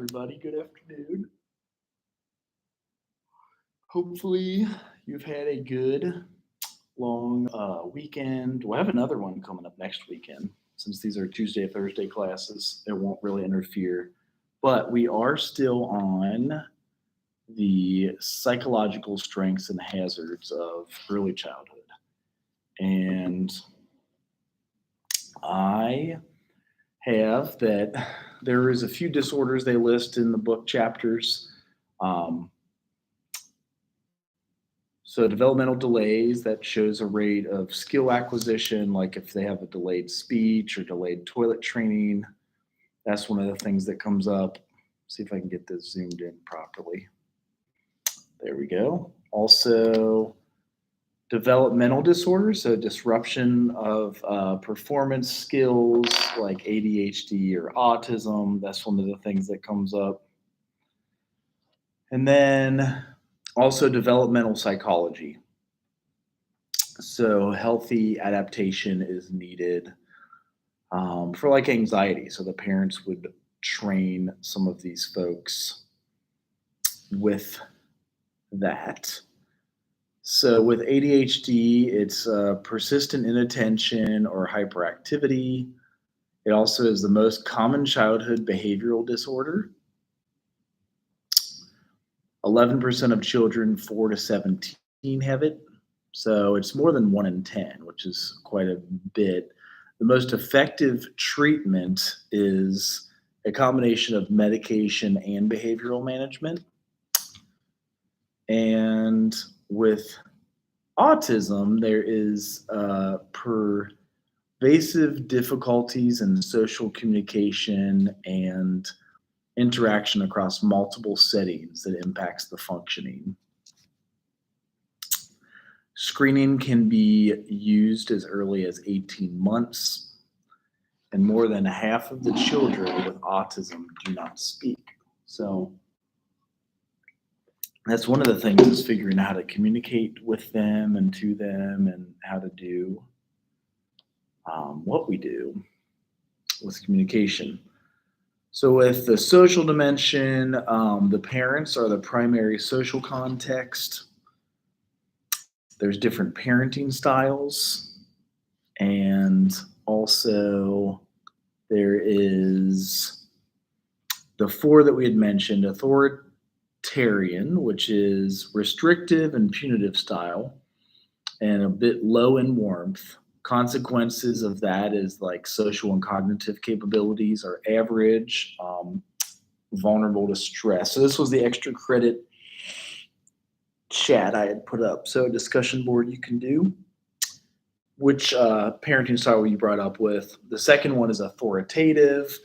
everybody. Good afternoon. Hopefully, you've had a good long weekend. We'll have another one coming up next weekend. Since these are Tuesday, Thursday classes, it won't really interfere. But we are still on the psychological strengths and hazards of early childhood. And I have that there is a few disorders they list in the book chapters. Um, so developmental delays, that shows a rate of skill acquisition, like if they have a delayed speech or delayed toilet training. That's one of the things that comes up. See if I can get this zoomed in properly. There we go. Also, developmental disorders, so disruption of performance skills like ADHD or autism. That's one of the things that comes up. And then also developmental psychology. So healthy adaptation is needed for like anxiety. So the parents would train some of these folks with that. So with ADHD, it's persistent inattention or hyperactivity. It also is the most common childhood behavioral disorder. 11% of children 4 to 17 have it. So it's more than 1 in 10, which is quite a bit. The most effective treatment is a combination of medication and behavioral management. And with autism, there is pervasive difficulties in social communication and interaction across multiple settings that impacts the functioning. Screening can be used as early as 18 months, and more than half of the children with autism do not speak. So that's one of the things, is figuring out how to communicate with them and to them, and how to do what we do with communication. So with the social dimension, the parents are the primary social context. There's different parenting styles, and also there is the 4 that we had mentioned: authoritarian, which is restrictive and punitive style, and a bit low in warmth. Consequences of that is like social and cognitive capabilities are average, vulnerable to stress. So this was the extra credit chat I had put up. So a discussion board you can do. Which parenting style you brought up with? The second one is authoritative.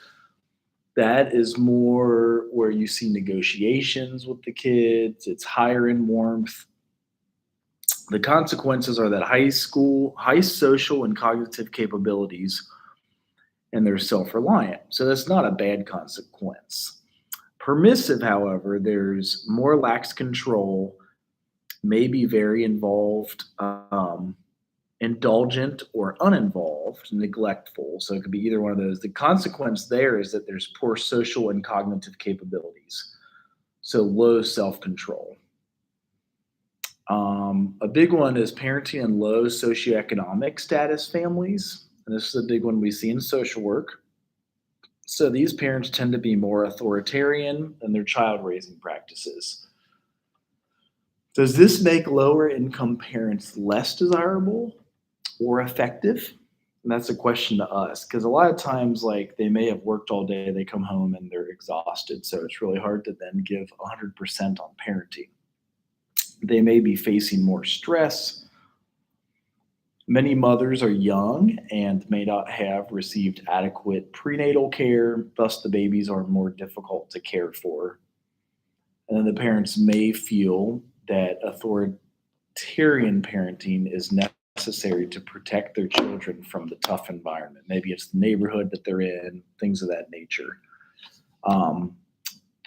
That is more where you see negotiations with the kids. It's higher in warmth. The consequences are that high social and cognitive capabilities, and they're self-reliant. So that's not a bad consequence. Permissive, however, there's more lax control, maybe very involved, indulgent or uninvolved, neglectful. So it could be either one of those. The consequence there is that there's poor social and cognitive capabilities. So low self-control. A big one is parenting in low socioeconomic status families. And this is a big one we see in social work. So these parents tend to be more authoritarian in their child raising practices. Does this make lower income parents less desirable or effective? And that's a question to us, because a lot of times, like, they may have worked all day, they come home and they're exhausted. So it's really hard to then give 100% on parenting. They may be facing more stress. Many mothers are young and may not have received adequate prenatal care, thus the babies are more difficult to care for. And then the parents may feel that authoritarian parenting is necessary to protect their children from the tough environment. Maybe it's the neighborhood that they're in, things of that nature.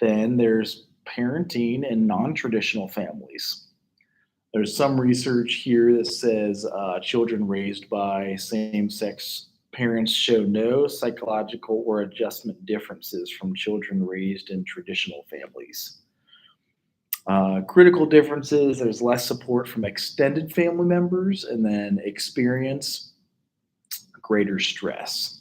Then there's parenting in non-traditional families. There's some research here that says children raised by same-sex Parents show no psychological or adjustment differences from children raised in traditional families. Critical differences, there's less support from extended family members, and then experience greater stress.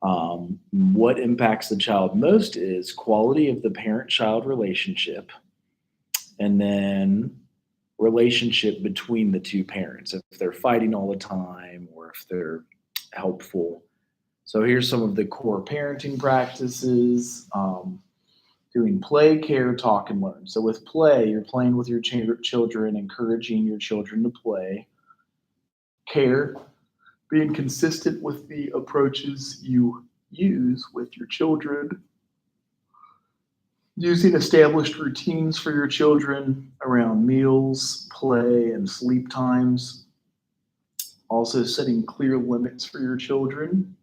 What impacts the child most is quality of the parent-child relationship, and then relationship between the two parents, if they're fighting all the time or if they're helpful. So here's some of the core parenting practices. Doing play, care, talk, and learn. So with play, you're playing with your children, encouraging your children to play. Care, being consistent with the approaches you use with your children. Using established routines for your children around meals, play, and sleep times. Also setting clear limits for your children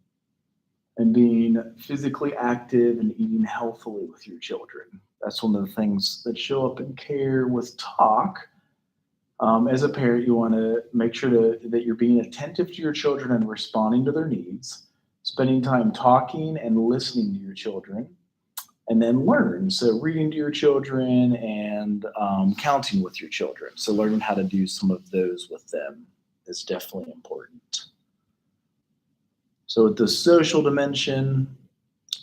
and being physically active and eating healthily with your children. That's one of the things that show up in care with talk. As a parent, you want to make sure that you're being attentive to your children and responding to their needs, spending time talking and listening to your children, and then learn. So reading to your children and counting with your children. So learning how to do some of those with them is definitely important. So with the social dimension,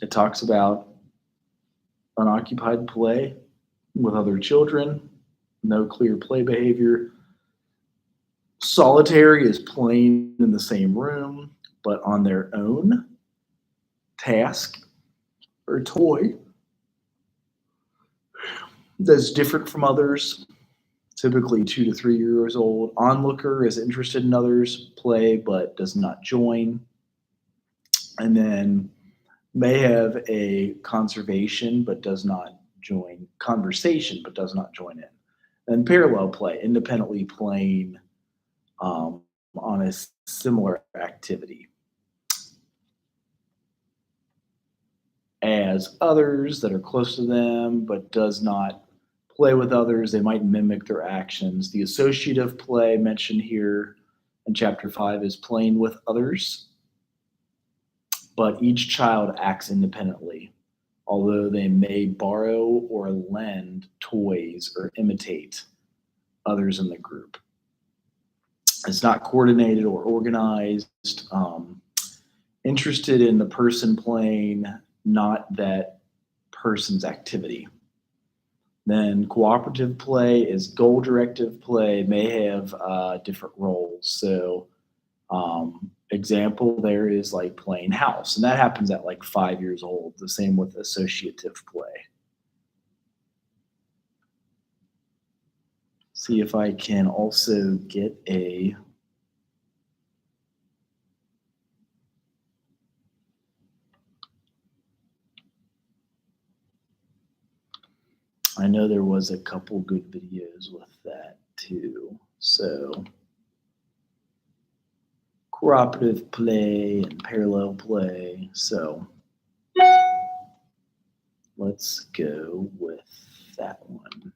it talks about unoccupied play with other children, no clear play behavior. Solitary is playing in the same room, but on their own task or toy that's different from others, typically 2 to 3 years old. Onlooker is interested in others' play but does not join. And then may have a conversation but does not join in. And parallel play, independently playing on a similar activity as others that are close to them but does not play with others. They might mimic their actions. The associative play mentioned here in chapter 5 is playing with others, but each child acts independently, although they may borrow or lend toys or imitate others in the group. It's not coordinated or organized, interested in the person playing, not that person's activity. Then cooperative play is goal-directed play, may have different roles. So example there is like playing house, and that happens at like 5 years old. The same with associative play. See if I can also get a I know there was a couple good videos with that too. So cooperative play and parallel play. So let's go with that one.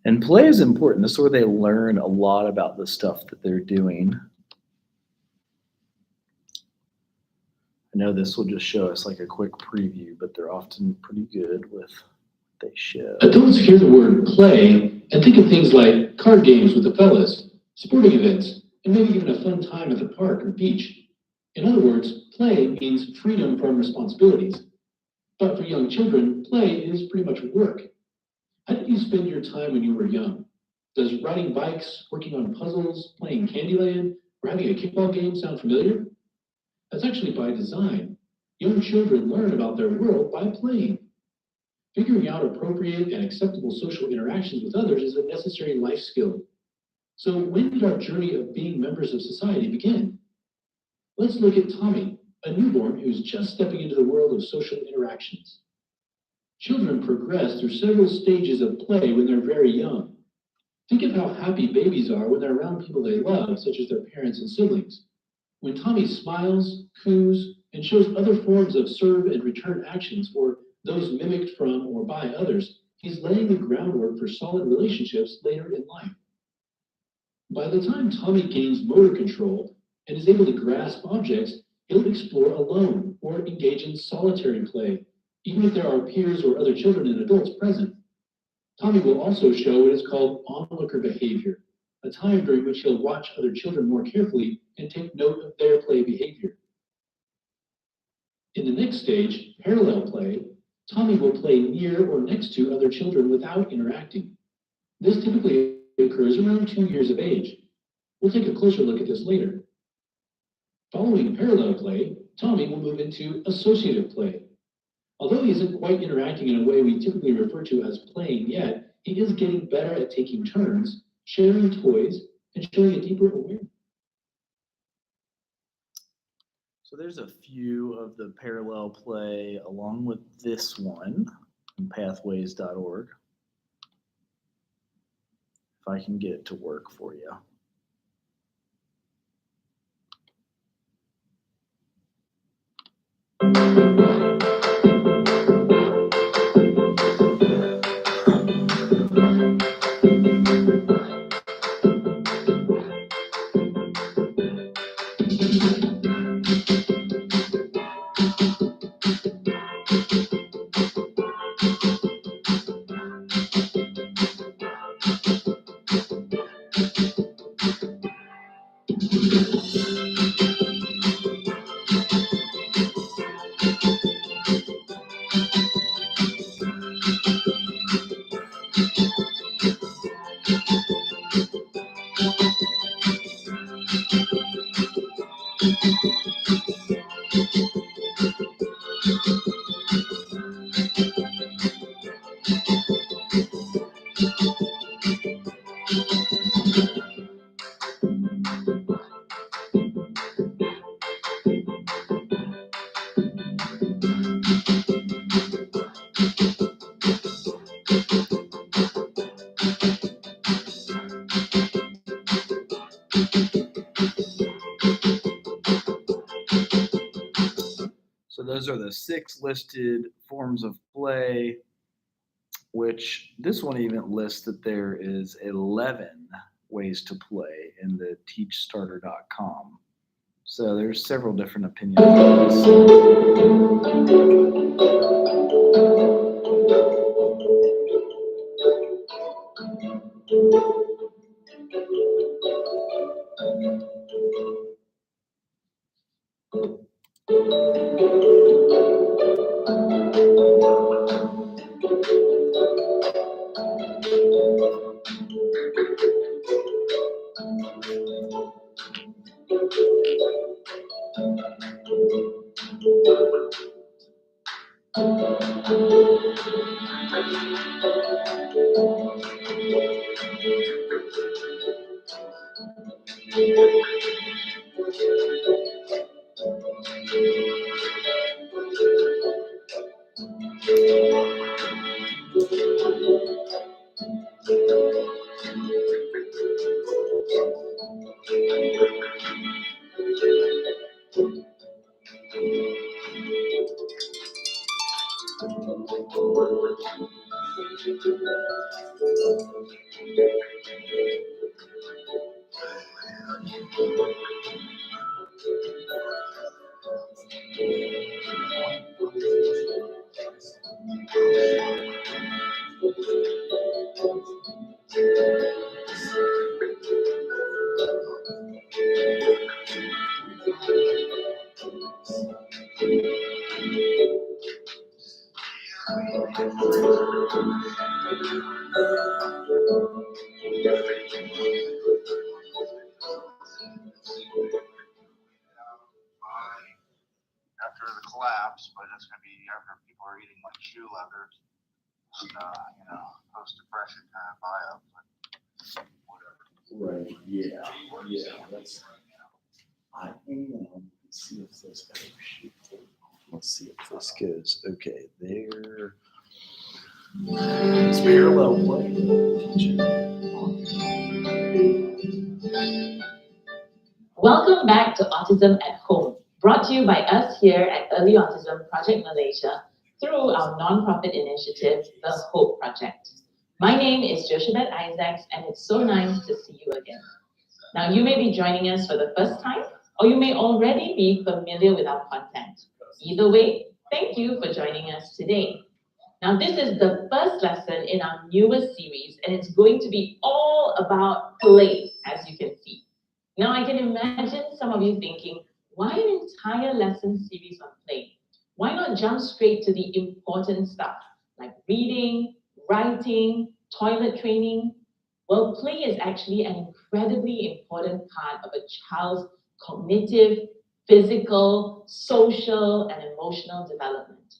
And play is important. This is where they learn a lot about the stuff that they're doing. I know this will just show us like a quick preview, but they're often pretty good with what they show. Adults hear the word play and think of things like card games with the fellas, sporting events, and maybe even a fun time at the park or beach. In other words, play means freedom from responsibilities. But for young children, play is pretty much work. How did you spend your time when you were young? Does riding bikes, working on puzzles, playing Candyland, or having a kickball game sound familiar? That's actually by design. Young children learn about their world by playing. Figuring out appropriate and acceptable social interactions with others is a necessary life skill. So when did our journey of being members of society begin? Let's look at Tommy, a newborn who's just stepping into the world of social interactions. Children progress through several stages of play when they're very young. Think of how happy babies are when they're around people they love, such as their parents and siblings. When Tommy smiles, coos, and shows other forms of serve and return actions, or those mimicked from or by others, he's laying the groundwork for solid relationships later in life. By the time Tommy gains motor control and is able to grasp objects, he'll explore alone or engage in solitary play, even if there are peers or other children and adults present. Tommy will also show what is called onlooker behavior, a time during which he'll watch other children more carefully and take note of their play behavior. In the next stage, parallel play, Tommy will play near or next to other children without interacting. This typically occurs around 2 years of age. We'll take a closer look at this later. Following parallel play, Tommy will move into associative play. Although he isn't quite interacting in a way we typically refer to as playing yet, he is getting better at taking turns, sharing toys, and showing a deeper awareness. So there's a few of the parallel play along with this one on pathways.org. If I can get it to work for you. So those are the 6 listed forms of play, which this one even lists that there is 11 ways to play in the teachstarter.com. So there's several different opinions on after the collapse, but it's going to be after people are eating like shoe leather, and, post-depression kind of buy-up. whatever. Right, yeah, that's, I am, let's see if this, oh shoot, let's see if this goes, okay, there. It's parallel play. Welcome back to Autism at Home, brought to you by us here at Early Autism Project Malaysia through our nonprofit initiative, the Hope Project. My name is Joshebet Isaacs, and it's so nice to see you again. Now, you may be joining us for the first time, or you may already be familiar with our content. Either way, thank you for joining us today. Now, this is the first lesson in our newest series, and it's going to be all about play, as you can see. Now, I can imagine some of you thinking, why an entire lesson series on play? Why not jump straight to the important stuff, like reading, writing, toilet training? Well, play is actually an incredibly important part of a child's cognitive, physical, social, and emotional development.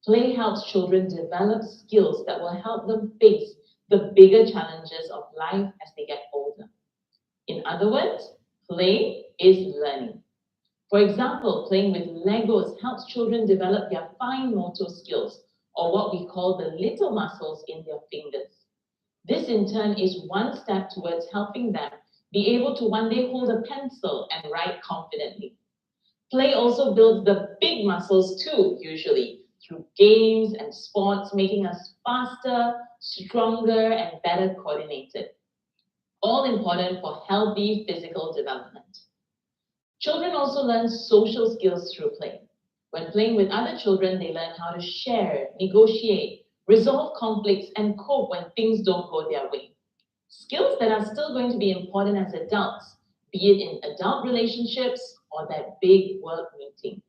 Play helps children develop skills that will help them face the bigger challenges of life as they get older. In other words, play is learning. For example, playing with Legos helps children develop their fine motor skills, or what we call the little muscles in their fingers. This in turn is one step towards helping them be able to one day hold a pencil and write confidently. Play also builds the big muscles too, usually, through games and sports, making us faster, stronger, and better coordinated. All important for healthy physical development. Children also learn social skills through play. When playing with other children, they learn how to share, negotiate, resolve conflicts, and cope when things don't go their way. Skills that are still going to be important as adults, be it in adult relationships or that big work meeting.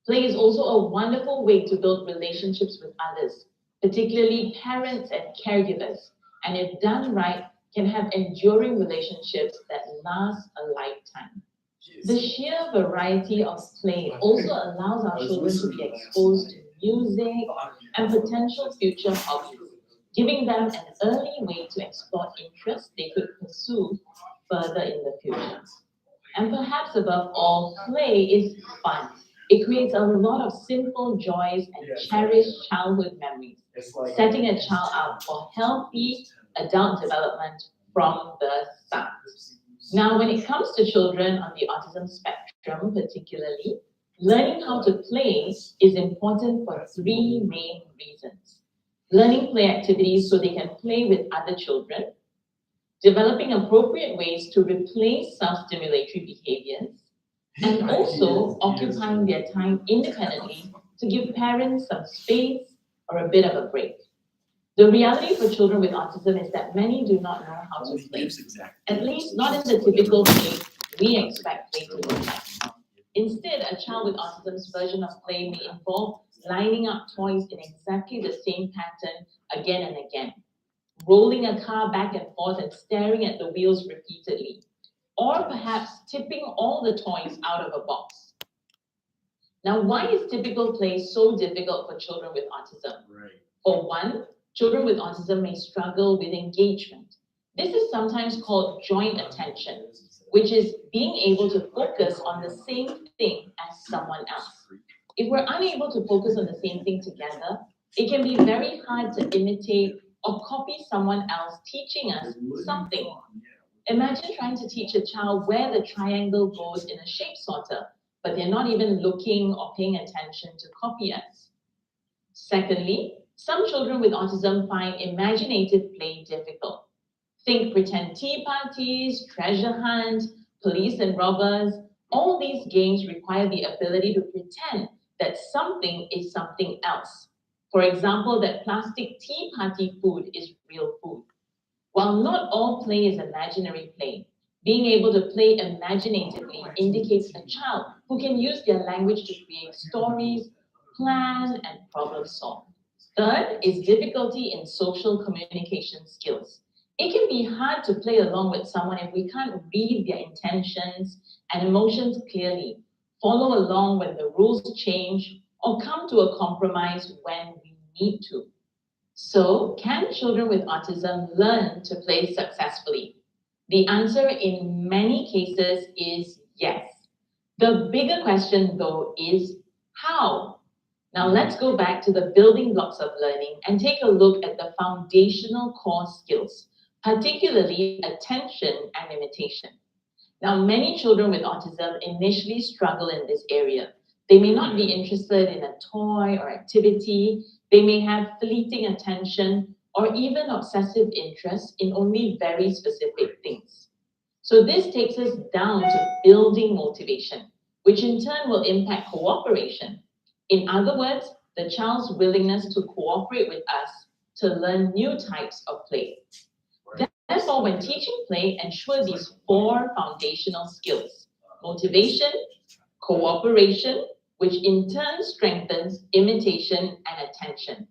Play is also a wonderful way to build relationships with others, particularly parents and caregivers, and if done right, can have enduring relationships that last a lifetime. The sheer variety of play also allows our children to be exposed to music and potential future hobbies, giving them an early way to explore interests they could pursue further in the future. And perhaps above all, play is fun. It creates a lot of simple joys and cherished childhood memories, setting a child up for healthy adult development from the start. Now, when it comes to children on the autism spectrum, particularly, learning how to play is important for three main reasons. Learning play activities so they can play with other children, developing appropriate ways to replace self-stimulatory behaviors, and also occupying their time independently to give parents some space or a bit of a break. The reality for children with autism is that many do not know how to play, at least not in the typical way we expect play to look like. Instead, a child with autism's version of play may involve lining up toys in exactly the same pattern again and again, rolling a car back and forth and staring at the wheels repeatedly, or perhaps tipping all the toys out of a box. Now, why is typical play so difficult for children with autism? For one, children with autism may struggle with engagement. This is sometimes called joint attention, which is being able to focus on the same thing as someone else. If we're unable to focus on the same thing together, it can be very hard to imitate or copy someone else teaching us something. Imagine trying to teach a child where the triangle goes in a shape sorter, but they're not even looking or paying attention to copy us. Secondly, some children with autism find imaginative play difficult. Think pretend tea parties, treasure hunt, police and robbers. All these games require the ability to pretend that something is something else. For example, that plastic tea party food is real food. While not all play is imaginary play, being able to play imaginatively indicates a child who can use their language to create stories, plan, and problem solve. Third is difficulty in social communication skills. It can be hard to play along with someone if we can't read their intentions and emotions clearly, follow along when the rules change, or come to a compromise when we need to. So, can children with autism learn to play successfully? The answer in many cases is yes. The bigger question, though, is how? Now, let's go back to the building blocks of learning and take a look at the foundational core skills, particularly attention and imitation. Now, many children with autism initially struggle in this area. They may not be interested in a toy or activity. They may have fleeting attention or even obsessive interest in only very specific things. So this takes us down to building motivation, which in turn will impact cooperation. In other words, the child's willingness to cooperate with us to learn new types of play. Therefore, when teaching play, ensure these four foundational skills: motivation, cooperation, which in turn strengthens imitation and attention.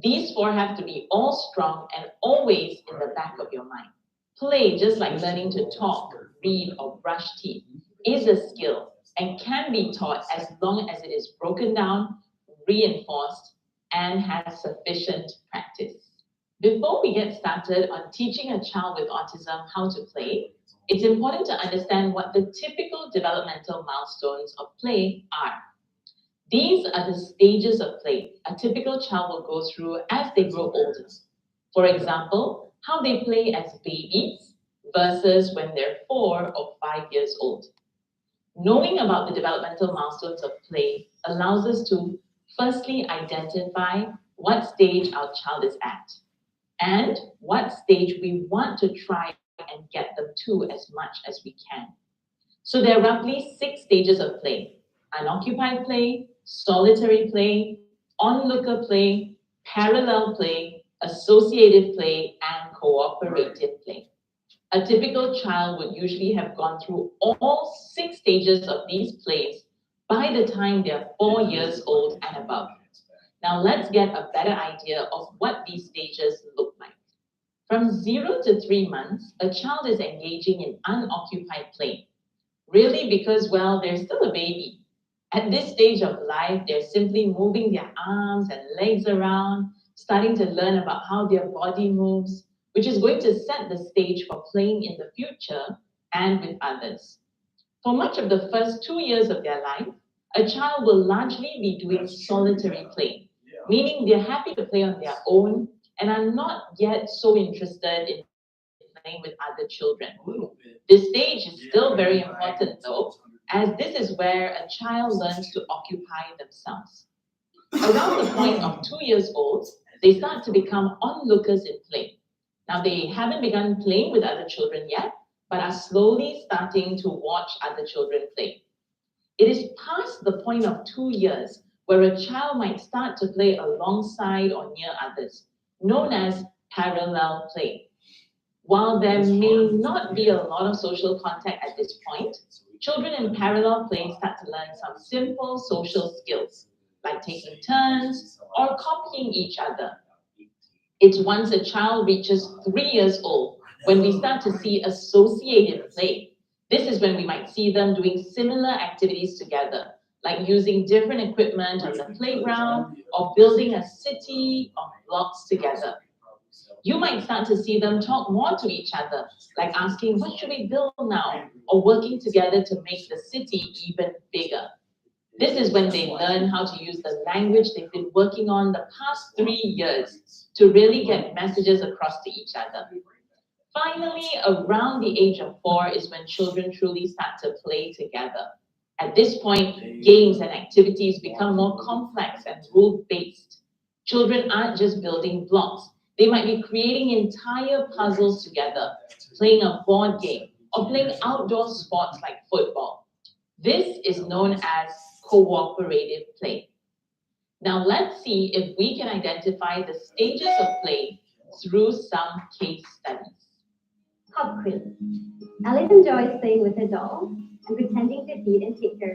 These four have to be all strong and always in the back of your mind. Play, just like learning to talk, read, or brush teeth, is a skill and can be taught as long as it is broken down, reinforced, and has sufficient practice. Before we get started on teaching a child with autism how to play, it's important to understand what the typical developmental milestones of play are. These are the stages of play a typical child will go through as they grow older. For example, how they play as babies versus when they're 4 or 5 years old. Knowing about the developmental milestones of play allows us to firstly identify what stage our child is at and what stage we want to try and get them to as much as we can. So there are roughly 6 stages of play: unoccupied play, solitary play, onlooker play, parallel play, associative play, and cooperative play. A typical child would usually have gone through all 6 stages of these plays by the time they're 4 years old and above. Now let's get a better idea of what these stages look like. From 0 to 3 months, a child is engaging in unoccupied play. Really because, well, they're still a baby. At this stage of life, they're simply moving their arms and legs around, starting to learn about how their body moves, which is going to set the stage for playing in the future and with others. For much of the first 2 years of their life, a child will largely be doing solitary play, meaning they're happy to play on their own and are not yet so interested in playing with other children. This stage is still very important though, as this is where a child learns to occupy themselves. Around the point of 2 years old, they start to become onlookers in play. Now they haven't begun playing with other children yet, but are slowly starting to watch other children play. It is past the point of 2 years where a child might start to play alongside or near others, known as parallel play. While there may not be a lot of social contact at this point, children in parallel play start to learn some simple social skills, like taking turns or copying each other. It's once a child reaches 3 years old when we start to see associative play. This is when we might see them doing similar activities together, like using different equipment on the playground or building a city of blocks together. You might start to see them talk more to each other, like asking, what should we build now? Or working together to make the city even bigger. This is when they learn how to use the language they've been working on the past 3 years to really get messages across to each other. Finally, around the age of 4 is when children truly start to play together. At this point, games and activities become more complex and rule-based. Children aren't just building blocks. They might be creating entire puzzles together, playing a board game, or playing outdoor sports like football. This is known as cooperative play. Now let's see if we can identify the stages of play through some case studies. Pop quiz. Alice enjoys playing with her doll and pretending to feed and take care